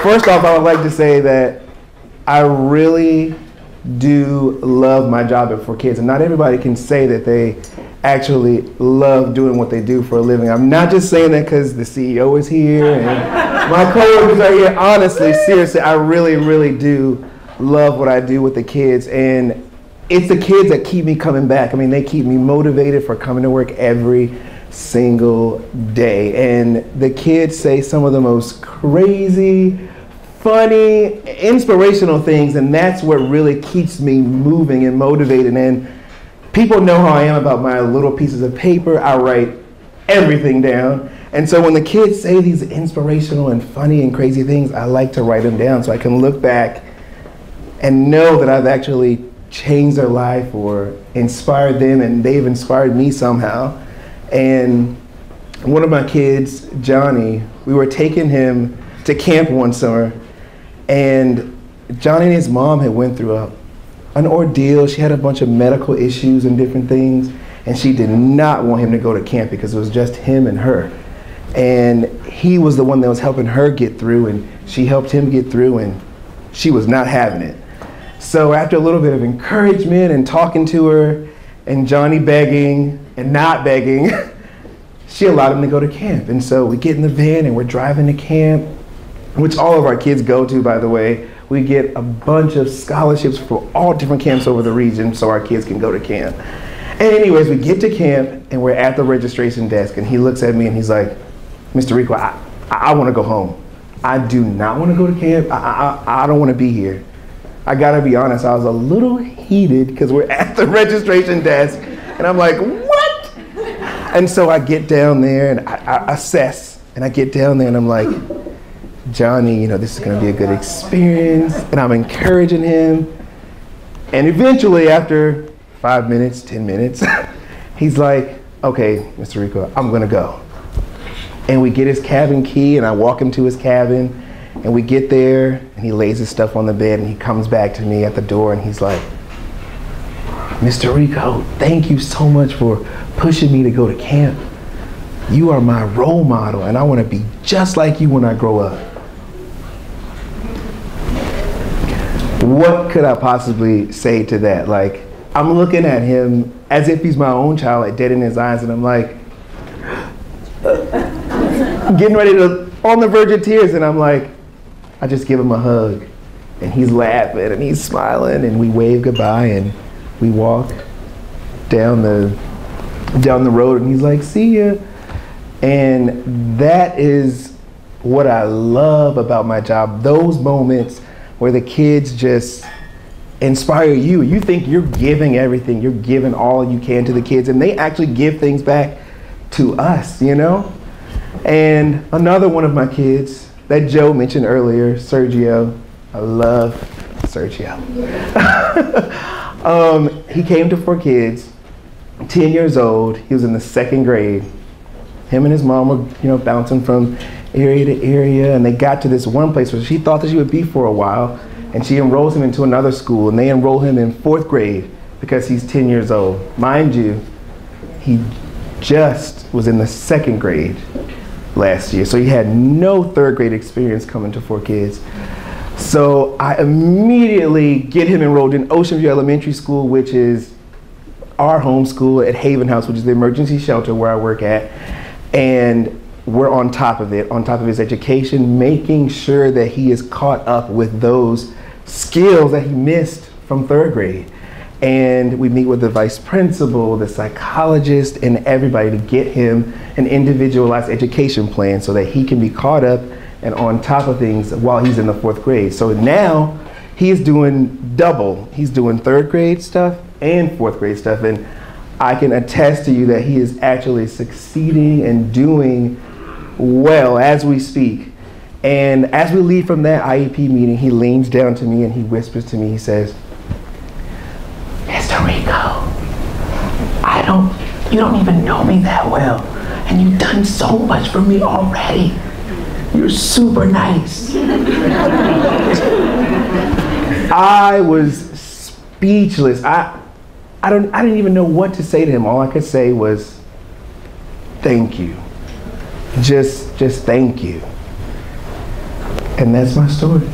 First off, I would like to say that I really do love my job at ForKids, and not everybody can say that they actually love doing what they do for a living. I'm not just saying that because the CEO is here and my coworkers are here. Honestly, seriously, I really, really do love what I do with the kids, and it's the kids that keep me coming back. I mean, they keep me motivated for coming to work every single day. And the kids say some of the most crazy, funny, inspirational things, and that's what really keeps me moving and motivated. And people know how I am about my little pieces of paper. I write everything down. And so when the kids say these inspirational and funny and crazy things, I like to write them down so I can look back and know that I've actually changed their life or inspired them, and they've inspired me somehow. And one of my kids, Johnny, we were taking him to camp one summer, and Johnny and his mom had went through an ordeal. She had a bunch of medical issues and different things, and she did not want him to go to camp because it was just him and her. And he was the one that was helping her get through, and she helped him get through, and she was not having it. So after a little bit of encouragement and talking to her, and Johnny begging and not begging, she allowed him to go to camp. And so we get in the van and we're driving to camp, which all of our kids go to, by the way. We get a bunch of scholarships for all different camps over the region so our kids can go to camp. And anyways, we get to camp and we're at the registration desk, and he looks at me and he's like, Mr. Rico, I want to go home. I do not want to go to camp. I don't want to be here. I gotta be honest, I was a little heated because we're at the registration desk, and I'm like, what? And so I get down there and I assess, and I get down there and I'm like, Johnny, you know, this is gonna be a good experience, and I'm encouraging him. And eventually, after 5 minutes, 10 minutes, he's like, okay, Mr. Rico, I'm gonna go. And we get his cabin key, and I walk him to his cabin, and we get there, and he lays his stuff on the bed, and he comes back to me at the door, and he's like, Mr. Rico, thank you so much for pushing me to go to camp. You are my role model, and I want to be just like you when I grow up. What could I possibly say to that? Like, I'm looking at him as if he's my own child, like dead in his eyes, and I'm like, getting ready to, on the verge of tears, and I'm like, I just give him a hug, and he's laughing and he's smiling, and we wave goodbye and we walk down the road, and he's like, see ya. And that is what I love about my job, those moments where the kids just inspire you. You think you're giving everything, you're giving all you can to the kids, and they actually give things back to us, you know? And another one of my kids that Joe mentioned earlier, Sergio, I love Sergio. He came to ForKids, 10 years old. He was in the 2nd grade. Him and his mom were, you know, bouncing from area to area, and they got to this one place where she thought that she would be for a while, and she enrolls him into another school, and they enroll him in 4th grade because he's 10 years old. Mind you, he just was in the 2nd grade last year, so he had no 3rd grade experience coming to ForKids. So I immediately get him enrolled in Ocean View Elementary School, which is our home school, at Haven House, which is the emergency shelter where I work at. And we're on top of it, on top of his education, making sure that he is caught up with those skills that he missed from 3rd grade. And we meet with the vice principal, the psychologist, and everybody to get him an individualized education plan so that he can be caught up and on top of things while he's in the 4th grade. So now he is doing double. He's doing 3rd grade stuff and 4th grade stuff. And I can attest to you that he is actually succeeding and doing well as we speak. And as we leave from that IEP meeting, he leans down to me and he whispers to me, he says, Mr. Rico, you don't even know me that well, and you've done so much for me already. You're super nice. I was speechless. I didn't even know what to say to him. All I could say was, thank you. just thank you. And that's my story.